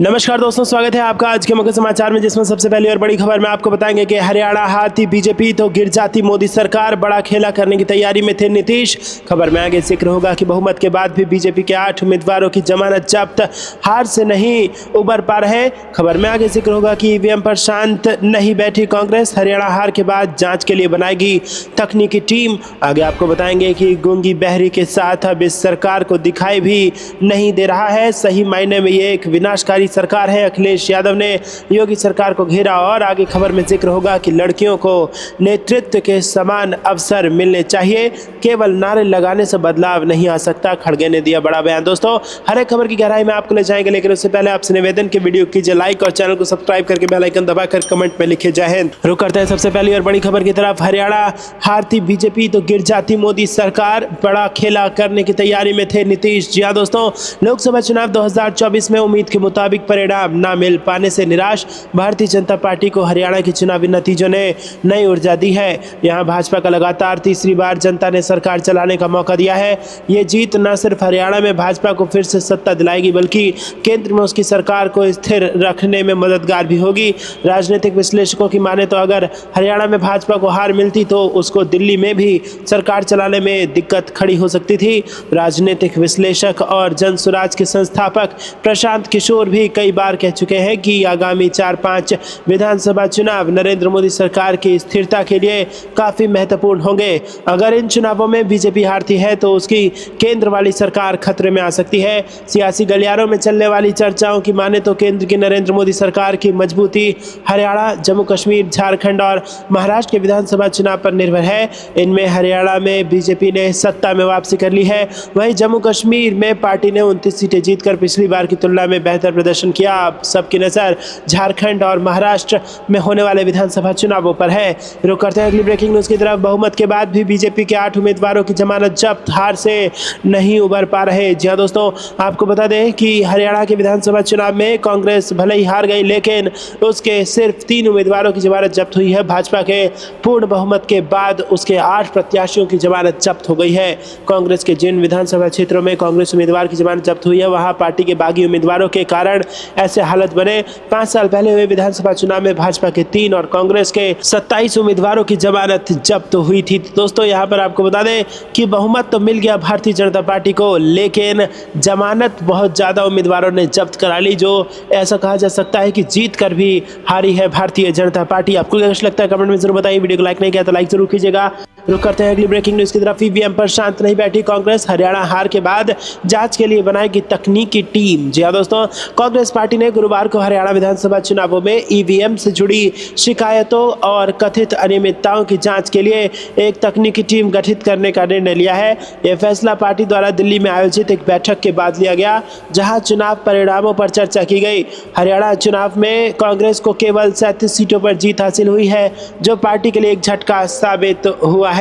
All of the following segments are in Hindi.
नमस्कार दोस्तों, स्वागत है आपका आज के मुख्य समाचार में, जिसमें सबसे पहली और बड़ी खबर में आपको बताएंगे कि हरियाणा हारती बीजेपी तो गिर जाती मोदी सरकार, बड़ा खेला करने की तैयारी में थे नीतीश। खबर में आगे जिक्र होगा कि बहुमत के बाद भी बीजेपी के 8 उम्मीदवारों की जमानत जब्त, हार से नहीं उबर पा रहे। खबर में आगे जिक्र होगा कि ईवीएम पर शांत नहीं बैठी कांग्रेस, हरियाणा हार के बाद जांच के लिए बनाएगी तकनीकी टीम। आगे आपको बताएंगे कि गूंगी बहरी के साथ अब इस सरकार को दिखाई भी नहीं दे रहा है, सही मायने में ये एक विनाशकारी सरकार है। अखिलेश यादव ने योगी सरकार को घेरा। और आगे खबर में जिक्र होगा कि लड़कियों को नेतृत्व के समान अवसर मिलने चाहिए, केवल नारे लगाने से बदलाव नहीं आ सकता, खड़गे ने दिया बड़ा बयान। दोस्तों, हर एक खबर की गहराई में आपको ले जाएंगे, लेकिन उससे पहले आपसे निवेदन कि वीडियो कीजिए लाइक और चैनल को सब्सक्राइब करके बेल आइकन दबाकर कमेंट में लिखे जय हिंद। रुक करते हैं सबसे पहली और बड़ी खबर की तरफ। हरियाणा हारती बीजेपी तो गिर जाती मोदी सरकार, बड़ा खेला करने की तैयारी में थे नीतीश। जी हां दोस्तों, लोकसभा चुनाव 2024 में उम्मीद के मुताबिक परिणाम न मिल पाने से निराश भारतीय जनता पार्टी को हरियाणा के चुनावी नतीजों ने नई ऊर्जा दी है। यहां भाजपा का लगातार तीसरी बार जनता ने सरकार चलाने का मौका दिया है। ये जीत न सिर्फ हरियाणा में भाजपा को फिर से सत्ता दिलाएगी, बल्कि केंद्र में उसकी सरकार को स्थिर रखने में मददगार भी होगी। राजनीतिक विश्लेषकों की माने तो अगर हरियाणा में भाजपा को हार मिलती तो उसको दिल्ली में भी सरकार चलाने में दिक्कत खड़ी हो सकती थी। राजनीतिक विश्लेषक और जनसुराज के संस्थापक प्रशांत किशोर भी कई बार कह चुके हैं कि आगामी 4-5 विधानसभा चुनाव नरेंद्र मोदी सरकार की स्थिरता के लिए काफी महत्वपूर्ण होंगे। अगर इन चुनावों में बीजेपी हारती है तो उसकी केंद्र वाली सरकार खतरे में आ सकती है। सियासी गलियारों में चलने वाली चर्चाओं की माने तो केंद्र की नरेंद्र मोदी सरकार की मजबूती हरियाणा, जम्मू कश्मीर, झारखंड और महाराष्ट्र के विधानसभा चुनाव पर निर्भर है। इनमें हरियाणा में बीजेपी ने सत्ता में वापसी कर ली है, वहीं जम्मू कश्मीर में पार्टी ने 29 सीटें जीतकर पिछली बार की तुलना में बेहतर प्रदर्शन किया। अब सबकी नजर झारखंड और महाराष्ट्र में होने वाले विधानसभा चुनावों पर है। रुक करते हैं अगली ब्रेकिंग न्यूज की तरफ। बहुमत के बाद भी बीजेपी के 8 उम्मीदवारों की जमानत जब्त, हार से नहीं उबर पा रहे। जी हां दोस्तों, आपको बता दें कि हरियाणा के विधानसभा चुनाव में कांग्रेस भले ही हार गई, लेकिन उसके सिर्फ 3 उम्मीदवारों की जमानत जब्त हुई है। भाजपा के पूर्ण बहुमत के बाद उसके 8 प्रत्याशियों की जमानत जब्त हो गई है। कांग्रेस के जिन विधानसभा क्षेत्रों में कांग्रेस उम्मीदवार की जमानत जब्त हुई है, वहां पार्टी के बागी उम्मीदवारों के कारण ऐसे हालत बने। 5 साल पहले हुए विधानसभा चुनाव में भाजपा के 3 और कांग्रेस के 27 उम्मीदवारों की जमानत जब्त हुई थी। दोस्तों, यहां पर आपको बता दें कि बहुमत तो मिल गया भारतीय जनता पार्टी को, लेकिन जमानत बहुत ज्यादा उम्मीदवारों ने जब्त करा ली, जो ऐसा कहा जा सकता है कि जीत कर भी हारी है भारतीय जनता पार्टी। आपको क्या लगता है कमेंट में जरूर बताइए। वीडियो को लाइक नहीं किया तो लाइक जरूर कीजिएगा। रुक करते हैं अगली ब्रेकिंग न्यूज की तरफ। ईवीएम पर शांत नहीं बैठी कांग्रेस, हरियाणा हार के बाद जांच के लिए बनाएगी तकनीकी टीम। जी हां दोस्तों, कांग्रेस पार्टी ने गुरुवार को हरियाणा विधानसभा चुनावों में ईवीएम से जुड़ी शिकायतों और कथित अनियमितताओं की जांच के लिए एक तकनीकी टीम गठित करने का निर्णय लिया है। यह फैसला पार्टी द्वारा दिल्ली में आयोजित एक बैठक के बाद लिया गया, जहां चुनाव परिणामों पर चर्चा की गई। हरियाणा चुनाव में कांग्रेस को केवल 37 सीटों पर जीत हासिल हुई है, जो पार्टी के लिए एक झटका साबित हुआ है।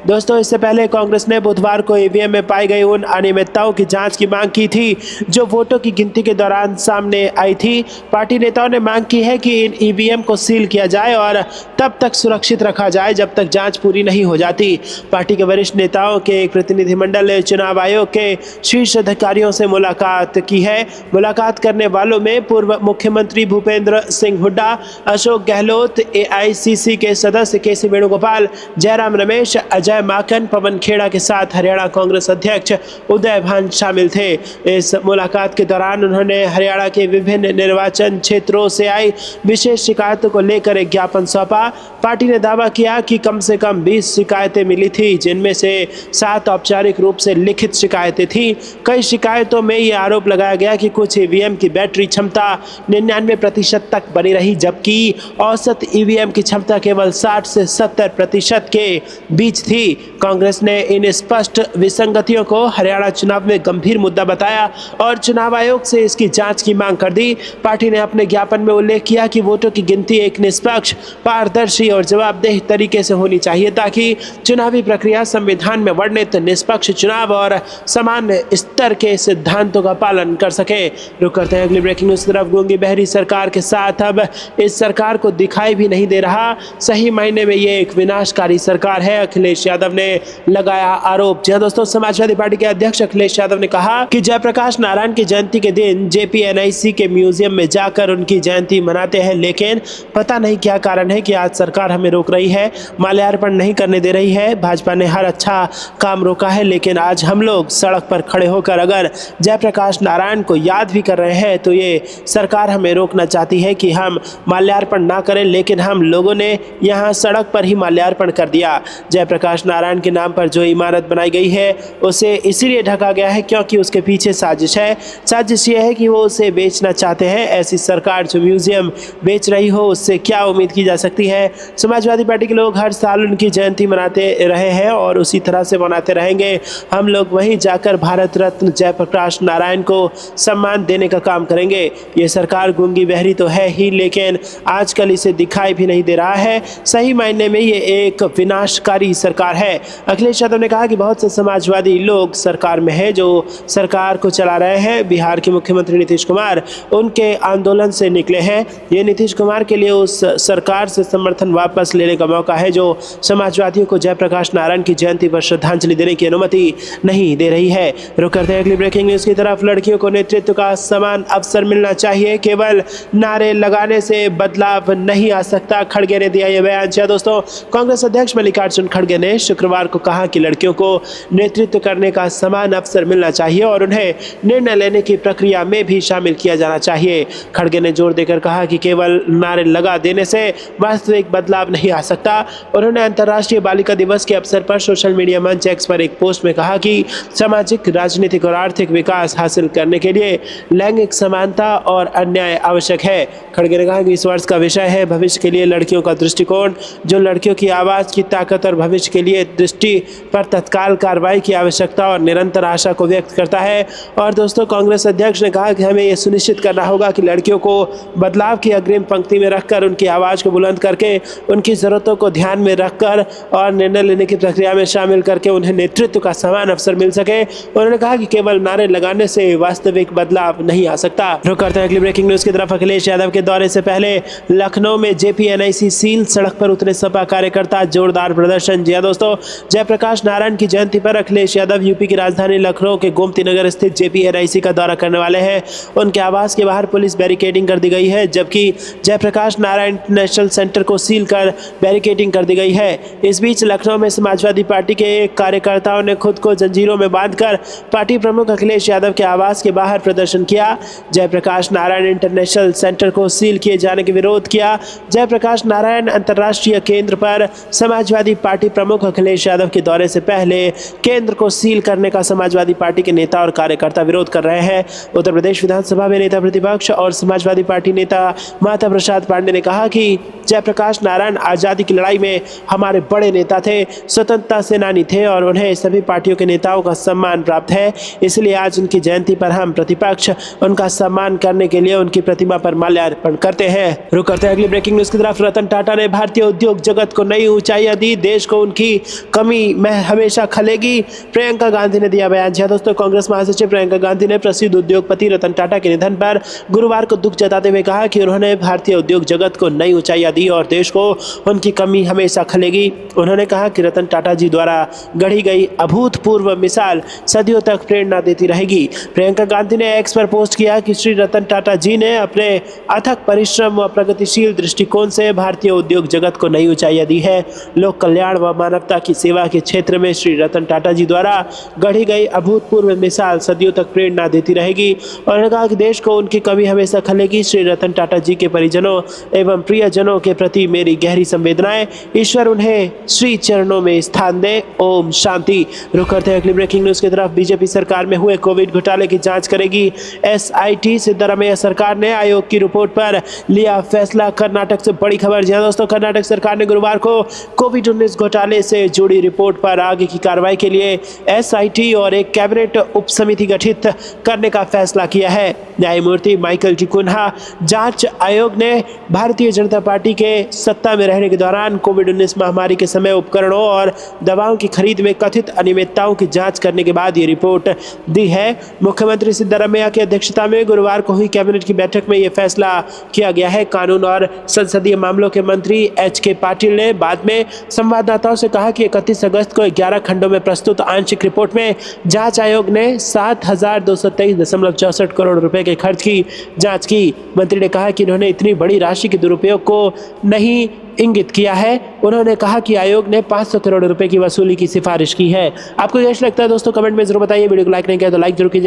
दोस्तों, इससे पहले कांग्रेस ने बुधवार को ईवीएम में पाई गई उन अनियमितताओं की जांच की मांग की थी जो वोटों की गिनती के दौरान सामने आई थी। पार्टी नेताओं ने मांग की है कि इन ईवीएम को सील किया जाए और तब तक सुरक्षित रखा जाए जब तक जांच पूरी नहीं हो जाती। पार्टी के वरिष्ठ नेताओं के एक प्रतिनिधिमंडल ने चुनाव आयोग के शीर्ष अधिकारियों से मुलाकात की है। मुलाकात करने वालों में पूर्व मुख्यमंत्री भूपेंद्र सिंह हुड्डा, अशोक गहलोत, एआईसीसी के सदस्य केसी वेणुगोपाल, जयराम रमेश, अजय माकन, पवन खेड़ा के साथ हरियाणा कांग्रेस अध्यक्ष उदय भान शामिल थे। इस मुलाकात के दौरान उन्होंने हरियाणा के विभिन्न निर्वाचन क्षेत्रों से आई विशेष शिकायतों को लेकर एक ज्ञापन सौंपा। पार्टी ने दावा किया कि कम से कम 20 शिकायतें मिली थी, जिनमें से 7 औपचारिक रूप से लिखित शिकायतें थी। कई शिकायतों में ये आरोप लगाया गया कि कुछ ईवीएम की बैटरी क्षमता 99% तक बनी रही, जबकि औसत ईवीएम की क्षमता केवल 60 से 70% के बीच थी। कांग्रेस ने इन स्पष्ट विसंगतियों को हरियाणा चुनाव में गंभीर मुद्दा बताया और चुनाव आयोग से इसकी जांच की मांग कर दी। पार्टी ने अपने ज्ञापन में उल्लेख किया कि वोटों की गिनती एक निष्पक्ष, पारदर्शी और जवाबदेह तरीके से होनी चाहिए, ताकि चुनावी प्रक्रिया संविधान में वर्णित निष्पक्ष चुनाव और समान स्तर के सिद्धांतों का पालन कर सके। रुक करते हैं अगली ब्रेकिंग न्यूज की तरफ। गूंगी बहरी सरकार के साथ अब इस सरकार को दिखाई भी नहीं दे रहा, सही मायने में ये एक विनाशकारी सरकार है। है, अखिलेश यादव ने लगाया आरोप। जी दोस्तों, समाजवादी पार्टी के अध्यक्ष अखिलेश यादव ने कहा कि जयप्रकाश नारायण की जयंती के दिन JPNIC के म्यूजियम में जाकर उनकी जयंती मनाते हैं, लेकिन पता नहीं क्या कारण है कि आज सरकार हमें रोक रही है, माल्यार्पण नहीं करने दे रही है। भाजपा ने हर अच्छा काम रोका है, लेकिन आज हम लोग सड़क पर खड़े होकर अगर जयप्रकाश नारायण को याद भी कर रहे हैं तो ये सरकार हमें रोकना चाहती है कि हम माल्यार्पण ना करें, लेकिन हम लोगों ने यहाँ सड़क पर ही माल्यार्पण कर दिया। जयप्रकाश नारायण के नाम पर जो इमारत बनाई गई है उसे इसीलिए ढका गया है क्योंकि उसके पीछे साजिश है। साजिश ये है कि वो उसे बेचना चाहते हैं। ऐसी सरकार जो म्यूजियम बेच रही हो, उससे क्या उम्मीद की जा सकती है। समाजवादी पार्टी के लोग हर साल उनकी जयंती मनाते रहे हैं और उसी तरह से मनाते रहेंगे। हम लोग वहीं जाकर भारत रत्न जयप्रकाश नारायण को सम्मान देने का काम करेंगे। ये सरकार गूंगी बहरी तो है ही, लेकिन आजकल इसे दिखाई भी नहीं दे रहा है। सही मायने में ये एक विनाशकारी सरकार है। अखिलेश यादव ने कहा कि बहुत से समाजवादी लोग सरकार में है जो सरकार को चला रहे हैं। बिहार के मुख्यमंत्री नीतीश कुमार उनके आंदोलन से निकले हैं। ये नीतीश कुमार के लिए उस सरकार से समर्थन वापस लेने का मौका है जो समाजवादियों को जयप्रकाश नारायण की जयंती पर श्रद्धांजलि देने की अनुमति नहीं दे रही है। रुक करते हैं अगली ब्रेकिंग न्यूज की तरफ। लड़कियों को नेतृत्व का समान अवसर मिलना चाहिए, केवल नारे लगाने से बदलाव नहीं आ सकता, खड़गे ने दिया यह बयान। दोस्तों, कांग्रेस अध्यक्ष मल्लिकार्जुन खड़गे ने शुक्रवार को कहा कि लड़कियों को नेतृत्व करने का समान अवसर मिलना चाहिए और उन्हें निर्णय लेने की प्रक्रिया में भी शामिल किया जाना चाहिए। खड़गे ने जोर देकर कहा कि केवल नारे लगा देने से वास्तविक बदलाव नहीं आ सकता। उन्होंने अंतर्राष्ट्रीय बालिका दिवस के अवसर पर सोशल मीडिया मंच एक्स पर एक पोस्ट में कहा कि सामाजिक, राजनीतिक और आर्थिक विकास हासिल करने के लिए लैंगिक समानता और अन्याय आवश्यक है। खड़गे ने कहा कि इस वर्ष का विषय है भविष्य के लिए लड़कियों का दृष्टिकोण, जो लड़कियों की आवाज़ की ताकत और भविष्य के लिए दृष्टि पर तत्काल कार्रवाई की आवश्यकता और निरंतर आशा को व्यक्त करता है। और दोस्तों, कांग्रेस अध्यक्ष ने कहा कि हमें यह सुनिश्चित करना होगा कि लड़कियों को बदलाव की अग्रिम पंक्ति में रखकर, उनकी आवाज़ को बुलंद करके, उनकी ज़रूरतों को ध्यान में रखकर और निर्णय लेने की प्रक्रिया में शामिल करके उन्हें नेतृत्व का समान अवसर मिल सके। उन्होंने कहा कि केवल नारे लगाने से वास्तविक बदलाव नहीं आ सकता। रुक करते हैं अगली ब्रेकिंग न्यूज की तरफ। अखिलेश यादव के दौरे से पहले लखनऊ में JPNIC सील, सड़क पर उतरे सपा कार्यकर्ता, जोरदार प्रदर्शन। जी दोस्तों, जयप्रकाश नारायण की जयंती पर अखिलेश यादव यूपी की राजधानी लखनऊ के गोमती नगर स्थित JPNIC का दौरा करने वाले हैं। उनके आवास के बाहर पुलिस बैरिकेडिंग कर दी गई है, जबकि जयप्रकाश नारायण इंटरनेशनल सेंटर को सील कर बैरिकेडिंग कर दी गई है। इस बीच लखनऊ में समाजवादी पार्टी के कार्यकर्ताओं ने खुद को जंजीरों में बांधकर पार्टी प्रमुख अखिलेश यादव के आवास के बाहर प्रदर्शन किया। जयप्रकाश नारायण इंटरनेशनल सेंटर को सील किए जाने के विरोध किया। जयप्रकाश नारायण अंतर्राष्ट्रीय केंद्र पर समाजवादी पार्टी प्रमुख अखिलेश यादव के दौरे से पहले केंद्र को सील करने का समाजवादी पार्टी के नेता और कार्यकर्ता विरोध कर रहे हैं। उत्तर प्रदेश विधानसभा में नेता प्रतिपक्ष और समाजवादी पार्टी नेता माता प्रसाद पांडे ने कहा कि जयप्रकाश नारायण आज़ादी की लड़ाई में हमारे बड़े नेता थे, स्वतंत्रता सेनानी थे और उन्हें सभी पार्टियों के नेताओं का सम्मान प्राप्त है। इसलिए आज उनकी जयंती पर हम प्रतिपक्ष उनका सम्मान करने के लिए उनकी प्रतिमा पर माल्यार्पण करते हैं। रुक करते हैं अगली ब्रेकिंग न्यूज की तरफ। रतन टाटा ने भारतीय उद्योग जगत को नई ऊंचाइयां दी, देश को उनकी कमी में हमेशा खलेगी, प्रियंका गांधी ने दिया बयान। जी दोस्तों, कांग्रेस महासचिव प्रियंका गांधी ने प्रसिद्ध उद्योगपति रतन टाटा के निधन पर गुरुवार को दुख जताते हुए कहा कि उन्होंने भारतीय उद्योग जगत को नई ऊंचाइयां दी और देश को उनकी कमी हमेशा खलेगी। उन्होंने कहा कि रतन टाटा जी द्वारा गढ़ी गई अभूतपूर्व मिसाल सदियों तक प्रेरणा देती रहेगी। प्रियंका गांधी ने एक्स पर पोस्ट किया कि श्री रतन टाटा जी ने अपने अथक परिश्रम व प्रगतिशील दृष्टिकोण से भारतीय उद्योग जगत को नई ऊंचाइयां दी है। लोक कल्याण व मानवता की सेवा के क्षेत्र में श्री रतन टाटा जी द्वारा गढ़ी गई अभूतपूर्व मिसाल सदियों तक प्रेरणा देती रहेगी। उन्होंने कहा कि देश को उनकी कमी हमेशा खलेगी। श्री रतन टाटा जी के परिजनों एवं प्रियजनों के प्रति मेरी गहरी संवेदनाएं, ईश्वर उन्हें श्री चरणों में स्थान दे। ओम शांति। रुक करते हैं अगली ब्रेकिंग न्यूज की तरफ। बीजेपी सरकार में हुए कोविड घोटाले की जांच करेगी SIT। सिद्धरामैया सरकार ने आयोग की रिपोर्ट पर लिया फैसला। कर्नाटक से बड़ी खबर। जी दोस्तों, कर्नाटक सरकार ने गुरुवार को कोविड-19 घोटाले से जुड़ी रिपोर्ट पर आगे की कार्रवाई के लिए SIT और एक कैबिनेट उप समिति गठित करने का फैसला किया है। न्यायमूर्ति माइकल टी कुन्हा जांच आयोग ने भारतीय जनता पार्टी के सत्ता में रहने के दौरान कोविड-19 महामारी के समय उपकरणों और दवाओं की खरीद में कथित अनियमितताओं की जांच करने के बाद ये रिपोर्ट दी है। मुख्यमंत्री सिद्धारमैया की अध्यक्षता में गुरुवार को हुई कैबिनेट की बैठक में ये फैसला किया गया है। कानून और संसदीय मामलों के मंत्री एच.के. पाटिल ने बाद में संवाददाताओं से कहा कि 31 अगस्त को 11 खंडों में प्रस्तुत आंशिक रिपोर्ट में जांच आयोग ने 7,223.64 करोड़ रुपए के खर्च की जांच की। मंत्री ने कहा कि उन्होंने इतनी बड़ी राशि के दुरुपयोग को नहीं इंगित किया है। उन्होंने कहा कि आयोग ने 500 करोड़ रुपए की वसूली की सिफारिश की है। आपको यह लगता है दोस्तों, कमेंट में जरूर बताइए। वीडियो को लाइक नहीं किया तो लाइक जरूर कीजिए।